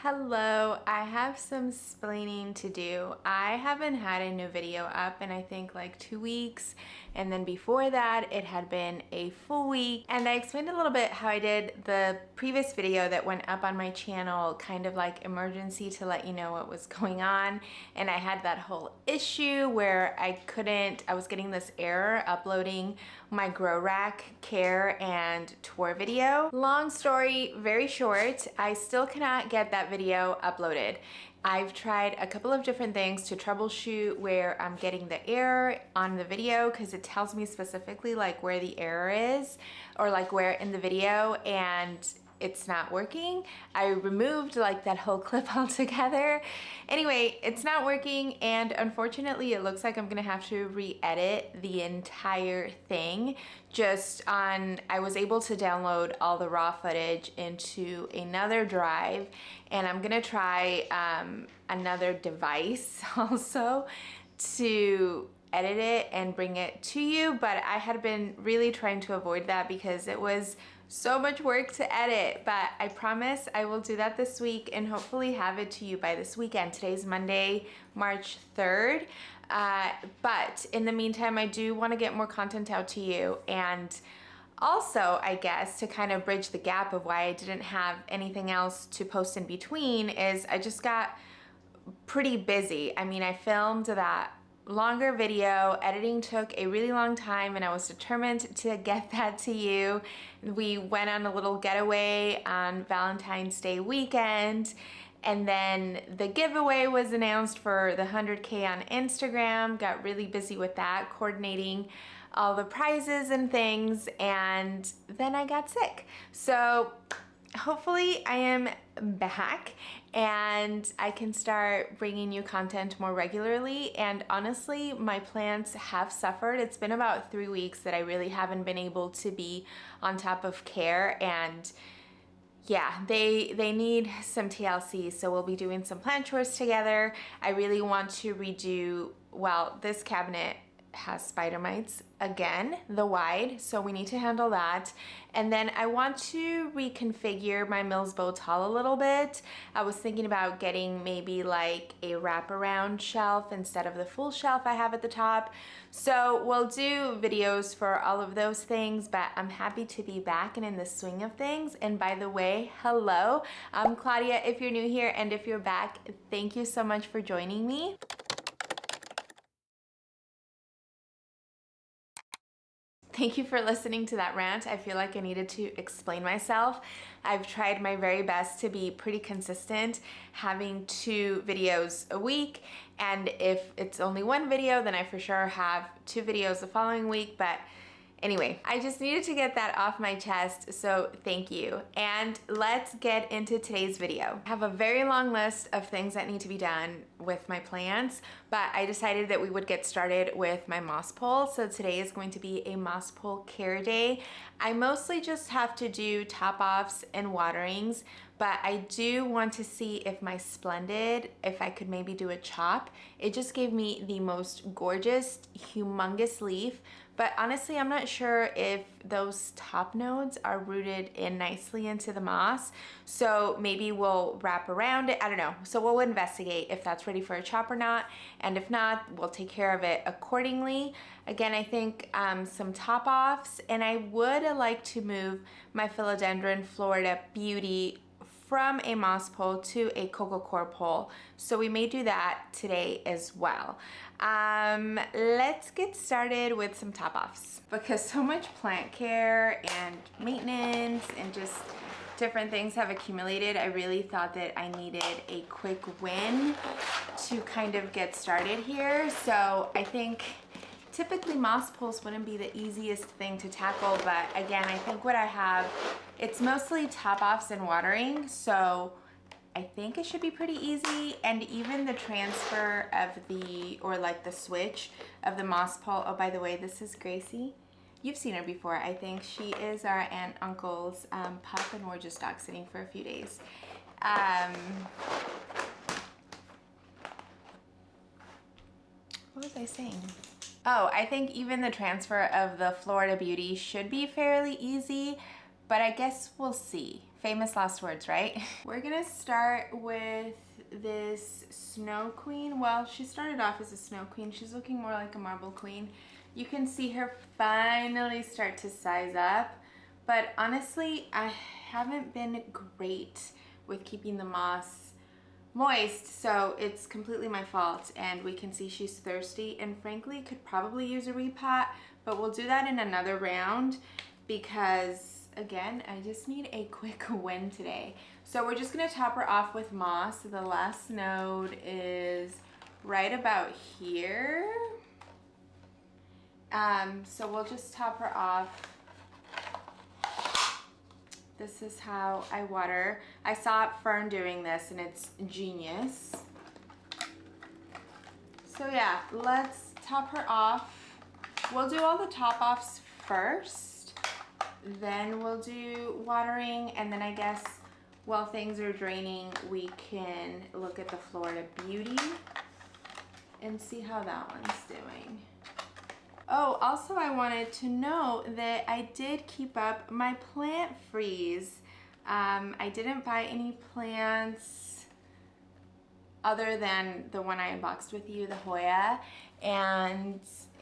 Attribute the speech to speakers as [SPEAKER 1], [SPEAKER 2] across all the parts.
[SPEAKER 1] Hello, I have some splaining to do. I haven't had a new video up in I think like 2 weeks, and then before that it had been a full week, and I explained a little bit how I did the previous video that went up on my channel, kind of like emergency to let you know what was going on. And I had that whole issue where I was getting this error uploading my grow rack care and tour video. Long story very short, I still cannot get that video uploaded. I've tried a couple of different things to troubleshoot where I'm getting the error on the video, because it tells me specifically like where the error is or like where in the video, and it's not working. I removed like that whole clip altogether. Anyway, it's not working, and unfortunately it looks like I'm gonna have to re-edit the entire thing. I was able to download all the raw footage into another drive, and I'm gonna try another device also to edit it and bring it to you, but I had been really trying to avoid that because it was so much work to edit. But I promise I will do that this week and hopefully have it to you by this weekend. Today's Monday, March 3rd. But in the meantime, I do want to get more content out to you, and also, I guess, to kind of bridge the gap of why I didn't have anything else to post in between, is I just got pretty busy. I mean, I filmed that longer video. Editing took a really long time, and I was determined to get that to you. We went on a little getaway on Valentine's Day weekend, and then the giveaway was announced for the 100K on Instagram. Got really busy with that, coordinating all the prizes and things, and then I got sick. So hopefully I am back and I can start bringing you content more regularly. And honestly, my plants have suffered. It's been about 3 weeks that I really haven't been able to be on top of care, and yeah, they need some TLC, so we'll be doing some plant chores together. I really want to redo, well, this cabinet has spider mites again, the wide, so we need to handle that. And then I want to reconfigure my Mills bow tall a little bit. I was thinking about getting maybe like a wraparound shelf instead of the full shelf I have at the top. So we'll do videos for all of those things, but I'm happy to be back and in the swing of things. And by the way, hello, I'm Claudia if you're new here, and if you're back, thank you so much for joining me. Thank you for listening to that rant. I feel like I needed to explain myself. I've tried my very best to be pretty consistent, having 2 videos a week. And if it's only 1 video, then I for sure have 2 videos the following week. But anyway, I just needed to get that off my chest, so thank you. And let's get into today's video. I have a very long list of things that need to be done with my plants, but I decided that we would get started with my moss pole. So today is going to be a moss pole care day. I mostly just have to do top offs and waterings, but I do want to see if my Splendid, if I could maybe do a chop. It just gave me the most gorgeous, humongous leaf, but honestly, I'm not sure if those top nodes are rooted in nicely into the moss. So maybe we'll wrap around it, I don't know. So we'll investigate if that's ready for a chop or not. And if not, we'll take care of it accordingly. Again, I think some top offs, and I would like to move my Philodendron Florida Beauty from a moss pole to a coco coir pole. So we may do that today as well. Let's get started with some top offs, because so much plant care and maintenance and just different things have accumulated. I really thought that I needed a quick win to kind of get started here. So I think typically moss poles wouldn't be the easiest thing to tackle, but again, I think what I have, it's mostly top offs and watering, so I think it should be pretty easy. And even the transfer of the switch of the moss pole. Oh, by the way, this is Gracie. You've seen her before, I think. She is our aunt uncle's pup, and we're just dog sitting for a few days. What was I saying? Oh, I think even the transfer of the Florida Beauty should be fairly easy, but I guess we'll see. Famous last words, right? We're gonna start with this snow queen. Well, she started off as a snow queen. She's looking more like a marble queen. You can see her finally start to size up, but honestly, I haven't been great with keeping the moss moist, so it's completely my fault. And we can see she's thirsty and frankly could probably use a repot, but we'll do that in another round because again, I just need a quick win today. So we're just gonna top her off with moss. The last node is right about here. So we'll just top her off. This is how I water. I saw Fern doing this and it's genius. So yeah, let's top her off. We'll do all the top offs first, then we'll do watering, and then I guess while things are draining, we can look at the Florida Beauty and see how that one's doing. Oh, also I wanted to note that I did keep up my plant freeze. I didn't buy any plants other than the one I unboxed with you, the Hoya. And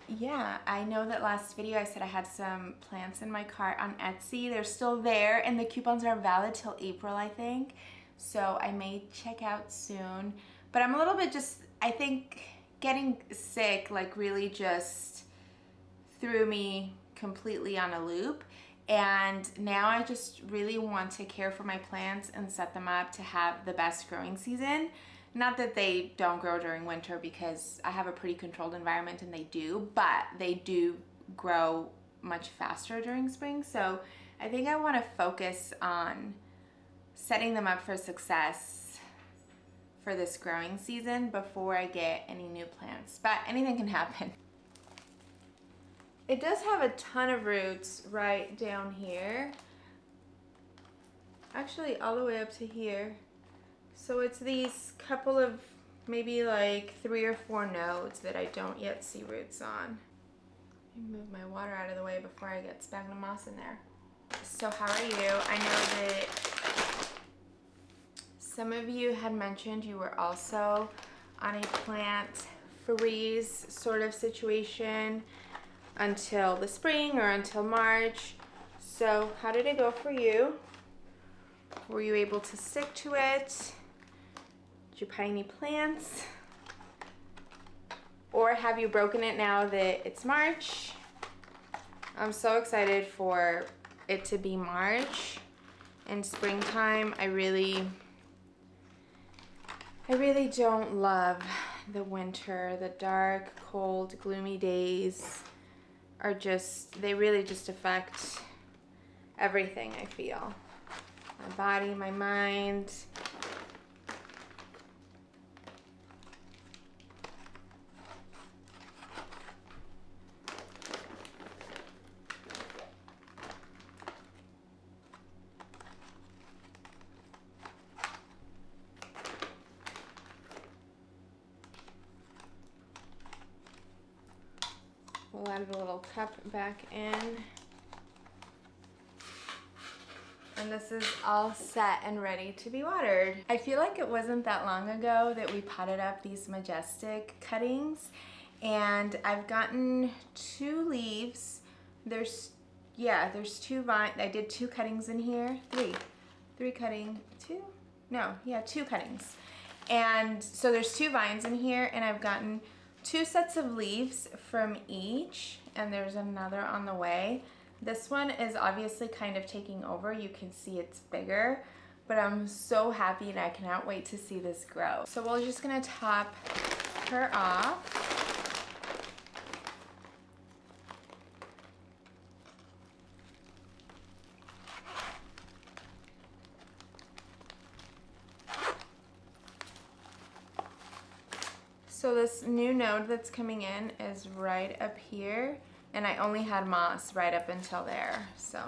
[SPEAKER 1] yeah, I know that last video I said I had some plants in my cart on Etsy. They're still there and the coupons are valid till April, I think. So I may check out soon. But I'm a little bit just, I think getting sick like really just threw me completely on a loop, and now I just really want to care for my plants and set them up to have the best growing season. Not that they don't grow during winter, because I have a pretty controlled environment and they do, but they do grow much faster during spring. So I think I want to focus on setting them up for success for this growing season before I get any new plants, but anything can happen. It does have a ton of roots right down here. Actually, all the way up to here. So it's these couple of maybe like 3 or 4 nodes that I don't yet see roots on. Let me move my water out of the way before I get sphagnum moss in there. So how are you? I know that some of you had mentioned you were also on a plant freeze sort of situation until the spring or until March. So how did it go for you? Were you able to stick to it? Did you buy any plants? Or have you broken it now that it's March? I'm so excited for it to be March and springtime. I really don't love the winter. The dark, cold, gloomy days are just, they really just affect everything, I feel. My body, my mind. We'll add a little cup back in. And this is all set and ready to be watered. I feel like it wasn't that long ago that we potted up these majestic cuttings, and I've gotten 2 leaves. There's 2 vines. I did 2 cuttings in here. 3 cutting, 2? No, yeah, 2 cuttings. And so there's 2 vines in here, and I've gotten 2 sets of leaves from each, and there's another on the way. This one is obviously kind of taking over. You can see it's bigger, but I'm so happy and I cannot wait to see this grow. So we're just gonna top her off. So this new node that's coming in is right up here, and I only had moss right up until there. So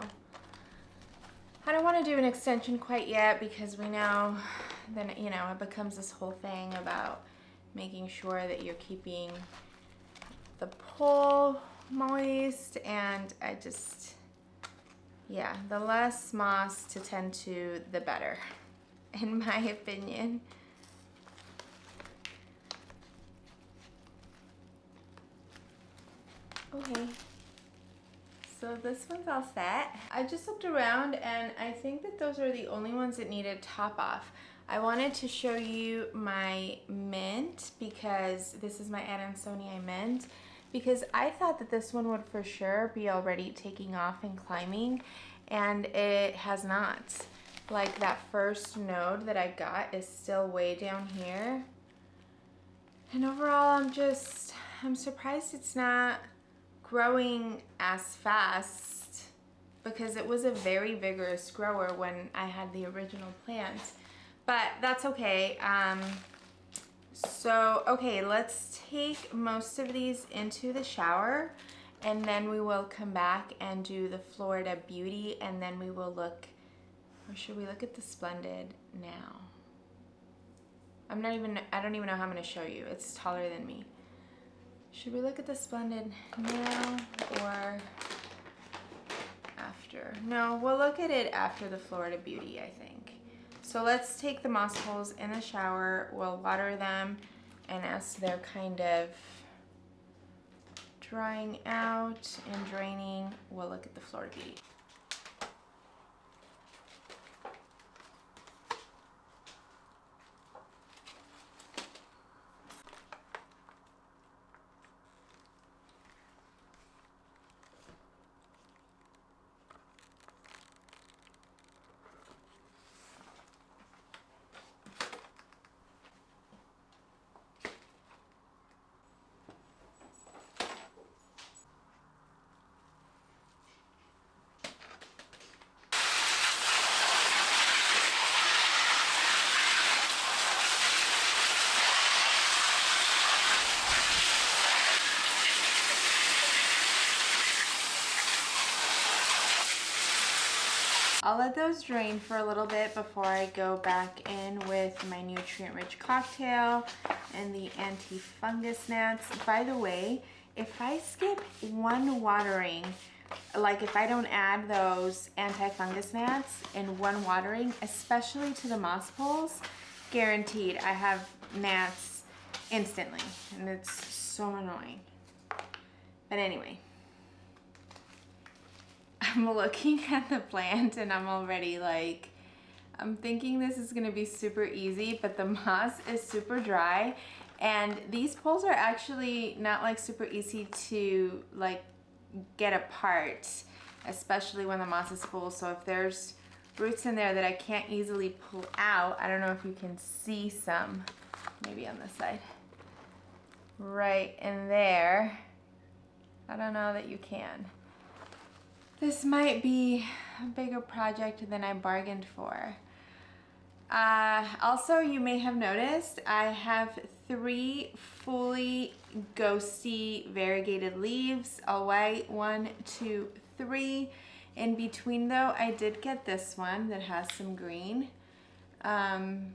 [SPEAKER 1] I don't want to do an extension quite yet, because we know then, you know, it becomes this whole thing about making sure that you're keeping the pole moist, and I just Yeah, the less moss to tend to, the better, in my opinion. Okay, so this one's all set. I just looked around and I think that those are the only ones that needed top off. I wanted to show you my mint because this is my Adansonii mint, because I thought that this one would for sure be already taking off and climbing, and it has not. Like, that first node that I got is still way down here. And overall, I'm surprised it's not growing as fast, because it was a very vigorous grower when I had the original plant. But that's okay. Okay, let's take most of these into the shower, and then we will come back and do the Florida Beauty, and then we will look, or should we look at the Splendid now? I don't even know how I'm gonna show you. It's taller than me. Should we look at the Splendid now or after? No, we'll look at it after the Florida Beauty, I think. So let's take the moss poles in the shower, we'll water them, and as they're kind of drying out and draining, we'll look at the Florida Beauty. I'll let those drain for a little bit before I go back in with my nutrient-rich cocktail and the anti-fungus gnats. By the way, if I skip one watering, like if I don't add those anti-fungus gnats in one watering, especially to the moss poles, guaranteed I have gnats instantly, and it's so annoying. But anyway, I'm looking at the plant and I'm already like, I'm thinking this is gonna be super easy, but the moss is super dry, and these poles are actually not like super easy to like get apart, especially when the moss is full. So if there's roots in there that I can't easily pull out, I don't know if you can see some, maybe on this side, right in there. I don't know that you can. This might be a bigger project than I bargained for. Also, you may have noticed I have 3 fully ghosty variegated leaves, all white, 1, 2, 3. In between though, I did get this one that has some green. And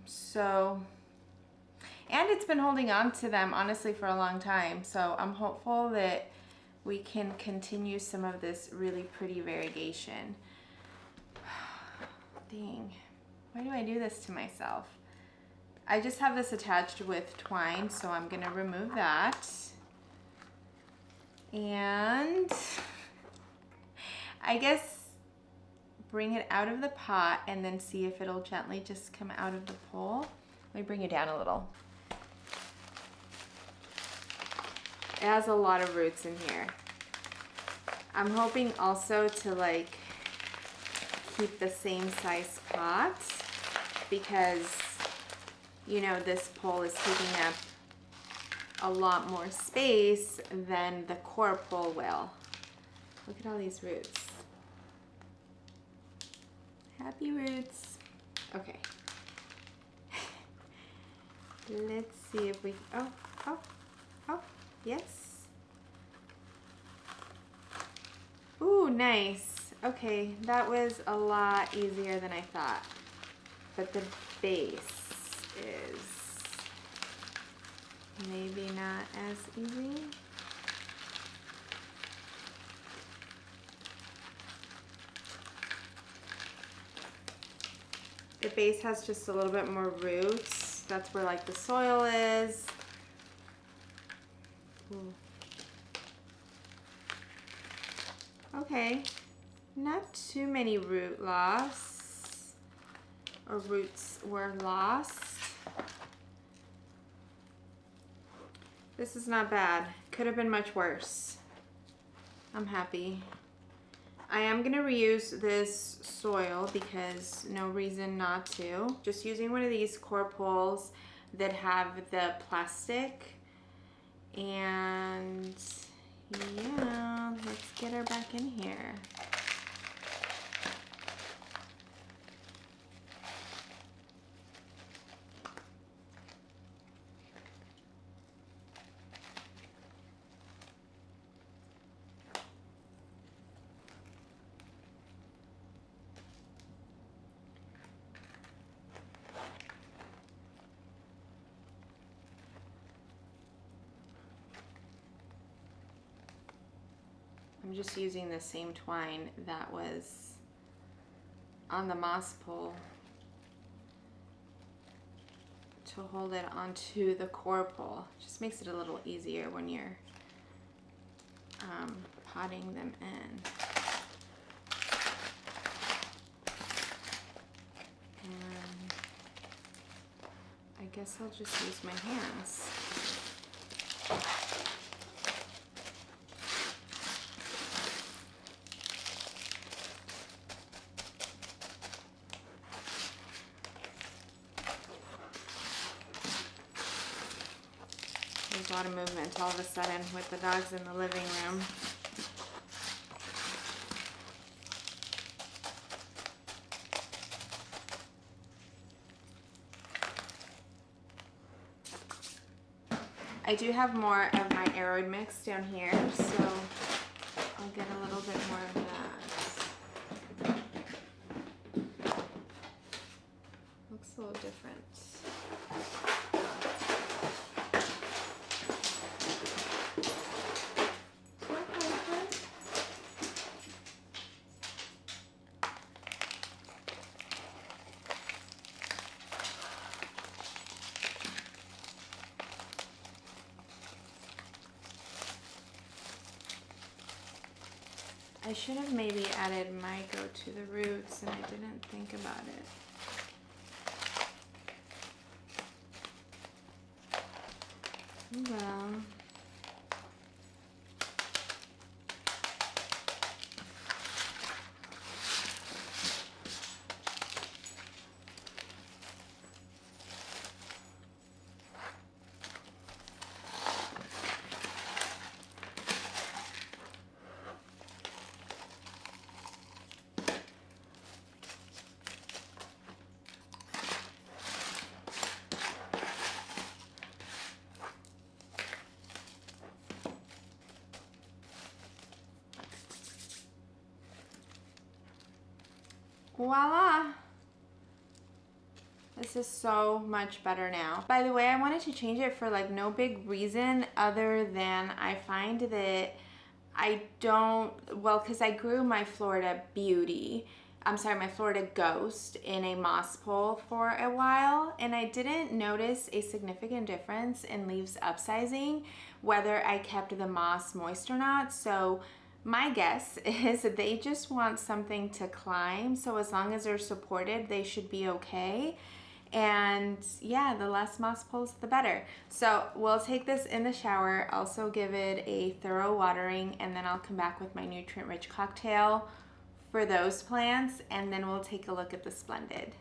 [SPEAKER 1] it's been holding on to them honestly for a long time, so I'm hopeful that we can continue some of this really pretty variegation. Dang, why do I do this to myself? I just have this attached with twine, so I'm gonna remove that. And I guess bring it out of the pot and then see if it'll gently just come out of the pole. Let me bring it down a little. It has a lot of roots in here. I'm hoping also to like keep the same size pot, because you know this pole is taking up a lot more space than the coir pole will. Look at all these roots. Happy roots. Okay. Let's see if we, oh, yes. Ooh, nice. Okay, that was a lot easier than I thought. But the base is maybe not as easy. The base has just a little bit more roots. That's where like the soil is. Ooh. Okay, not too many root loss, or roots were lost. This is not bad. Could have been much worse. I'm happy. I am gonna reuse this soil because no reason not to. Just using one of these core poles that have the plastic. And yeah, let's get her back in here. I'm just using the same twine that was on the moss pole to hold it onto the core pole. Just makes it a little easier when you're potting them in. And I guess I'll just use my hands. There's a lot of movement all of a sudden with the dogs in the living room. I do have more of my aroid mix down here, so I'll get a little bit more of that. Looks a little different. I should have maybe added Myco to the roots, and I didn't think about it. Well. Voila! This is so much better now. By the way, I wanted to change it for like no big reason other than I find that I don't, well, because I grew my Florida Beauty, my Florida Ghost in a moss pole for a while, and I didn't notice a significant difference in leaves upsizing, whether I kept the moss moist or not. So my guess is that they just want something to climb, so as long as they're supported, they should be okay. And yeah, the less moss poles, the better. So we'll take this in the shower, also give it a thorough watering, and then I'll come back with my nutrient-rich cocktail for those plants, and then we'll take a look at the Splendid.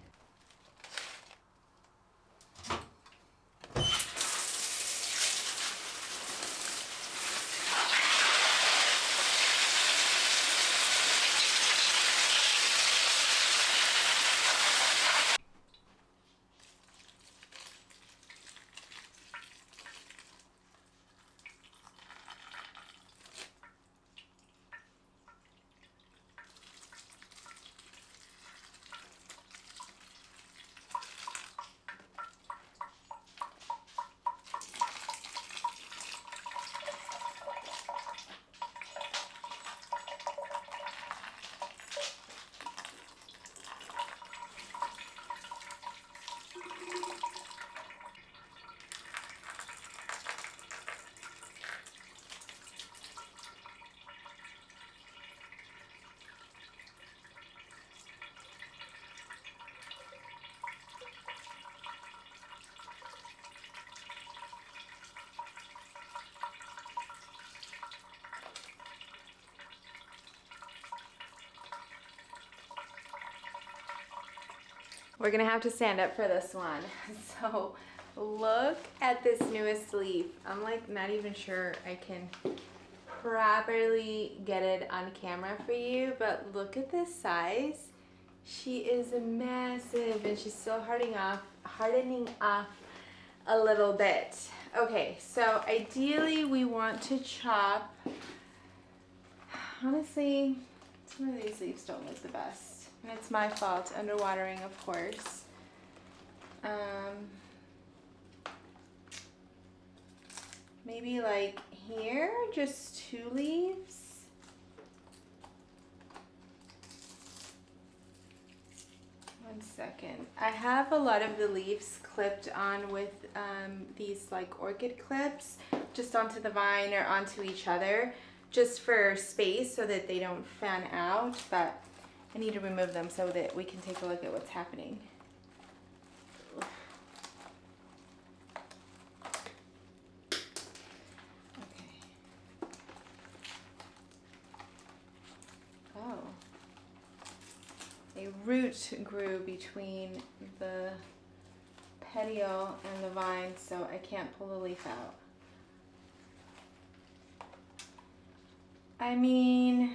[SPEAKER 1] We're gonna have to stand up for this one. So look at this newest leaf. I'm like not even sure I can properly get it on camera for you, but look at this size. She is massive and she's still hardening off a little bit. Okay, so ideally we want to chop, honestly, some of these leaves don't look the best. And it's my fault, underwatering of course. Maybe like here, just 2 leaves. One second. I have a lot of the leaves clipped on with these like orchid clips just onto the vine or onto each other just for space so that they don't fan out, but I need to remove them so that we can take a look at what's happening. A root grew between the petiole and the vine, so I can't pull the leaf out. I mean,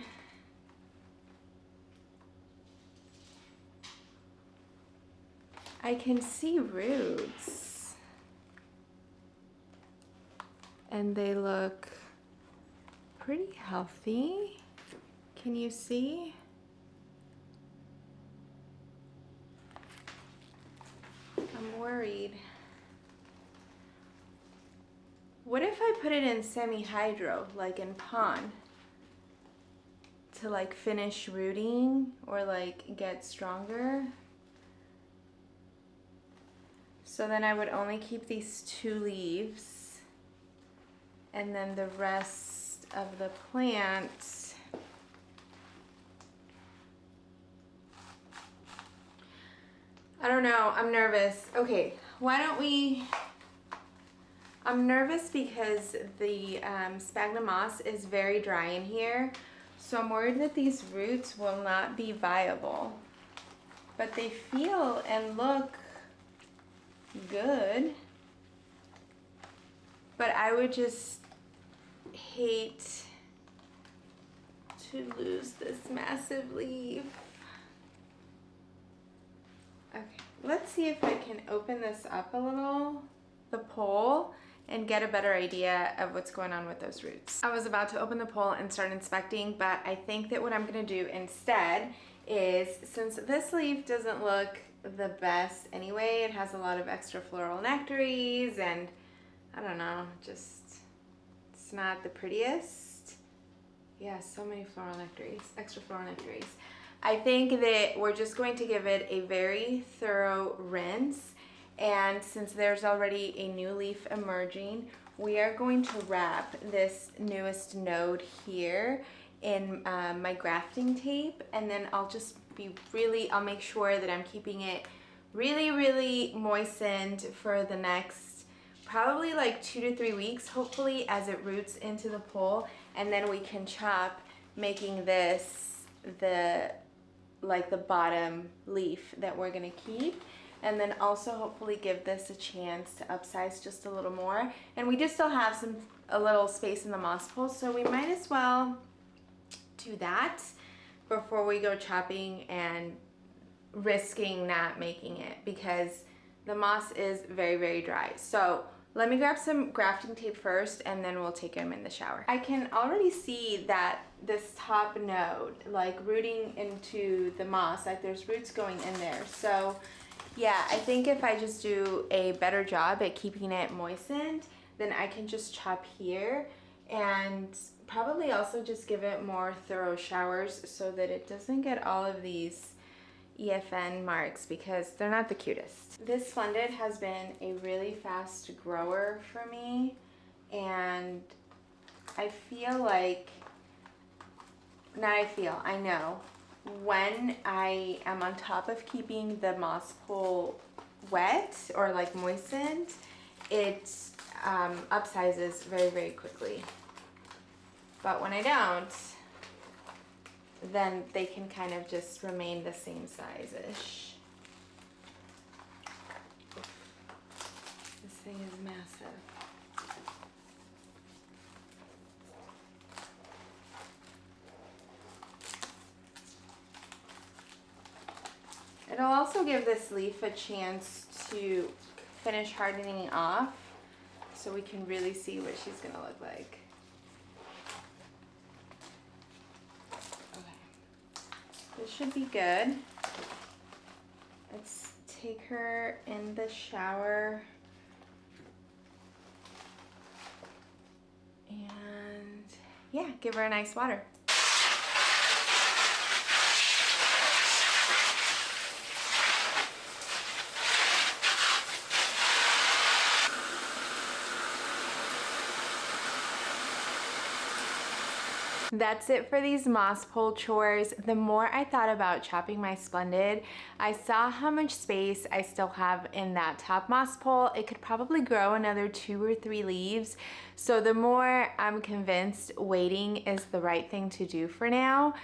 [SPEAKER 1] I can see roots and they look pretty healthy. Can you see? I'm worried. What if I put it in semi-hydro, like in pond, to like finish rooting or like get stronger? So then I would only keep these 2 leaves and then the rest of the plant I don't know, I'm nervous. Okay, why don't we, I'm nervous because the sphagnum moss is very dry in here, so I'm worried that these roots will not be viable. But they feel and look good. But I would just hate to lose this massive leaf. Okay, let's see if I can open this up a little, the pole, and get a better idea of what's going on with those roots. I was about to open the pole and start inspecting, but I think that what I'm gonna do instead is, since this leaf doesn't look the best anyway, it has a lot of extra floral nectaries and I don't know, just, it's not the prettiest. Yeah, so many floral nectaries, extra floral nectaries. I think that we're just going to give it a very thorough rinse, and since there's already a new leaf emerging, we are going to wrap this newest node here in my grafting tape, and then I'll just be I'll make sure that I'm keeping it really moistened for the next probably like 2 to 3 weeks, hopefully, as it roots into the pole, and then we can chop, making this the bottom leaf that we're gonna keep, and then also hopefully give this a chance to upsize just a little more. And we do still have a little space in the moss pole, so we might as well do that before we go chopping and risking not making it, because the moss is very dry. So let me grab some grafting tape first and then we'll take them in the shower. I can already see that this top node, like rooting into the moss, like there's roots going in there. So yeah, I think if I just do a better job at keeping it moistened, then I can just chop here and probably also just give it more thorough showers so that it doesn't get all of these EFN marks, because they're not the cutest. This Splendid has been a really fast grower for me, and I feel like, I know when I am on top of keeping the moss pole wet or like moistened, it upsizes very quickly. But when I don't, then they can kind of just remain the same size-ish. massive. It'll also give this leaf a chance to finish hardening off so we can really see what she's gonna look like. Okay, this should be good. Let's take her in the shower and yeah, give her a nice water. That's it for these moss pole chores. The more I thought about chopping my Splendid, I saw how much space I still have in that top moss pole. It could probably grow another 2 or 3 leaves. So the more I'm convinced waiting is the right thing to do for now.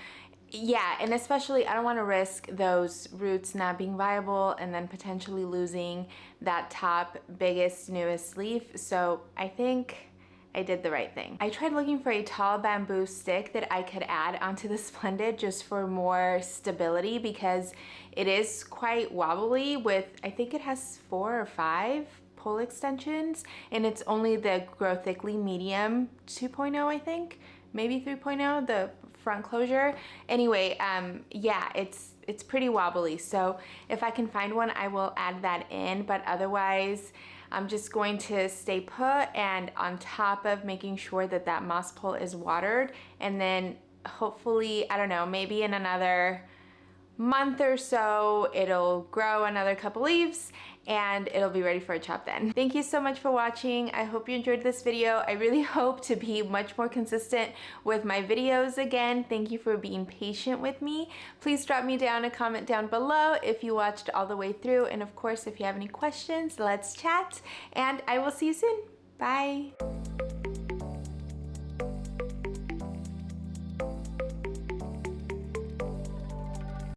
[SPEAKER 1] Yeah, and especially I don't want to risk those roots not being viable and then potentially losing that top biggest newest leaf. So I think I did the right thing. I tried looking for a tall bamboo stick that I could add onto the Splendid just for more stability because it is quite wobbly with, I think it has 4 or 5 pole extensions and it's only the Grow Thickly Medium 2.0, I think, maybe 3.0, the front closure. Anyway, yeah, it's pretty wobbly. So if I can find one, I will add that in, but otherwise, I'm just going to stay put and on top of making sure that that moss pole is watered, and then hopefully, I don't know, maybe in another month or so, it'll grow another couple leaves and it'll be ready for a chop then. Thank you so much for watching. I hope you enjoyed this video. I really hope to be much more consistent with my videos again. Thank you for being patient with me. Please drop me down a comment down below if you watched all the way through. And of course, if you have any questions, let's chat and I will see you soon. Bye.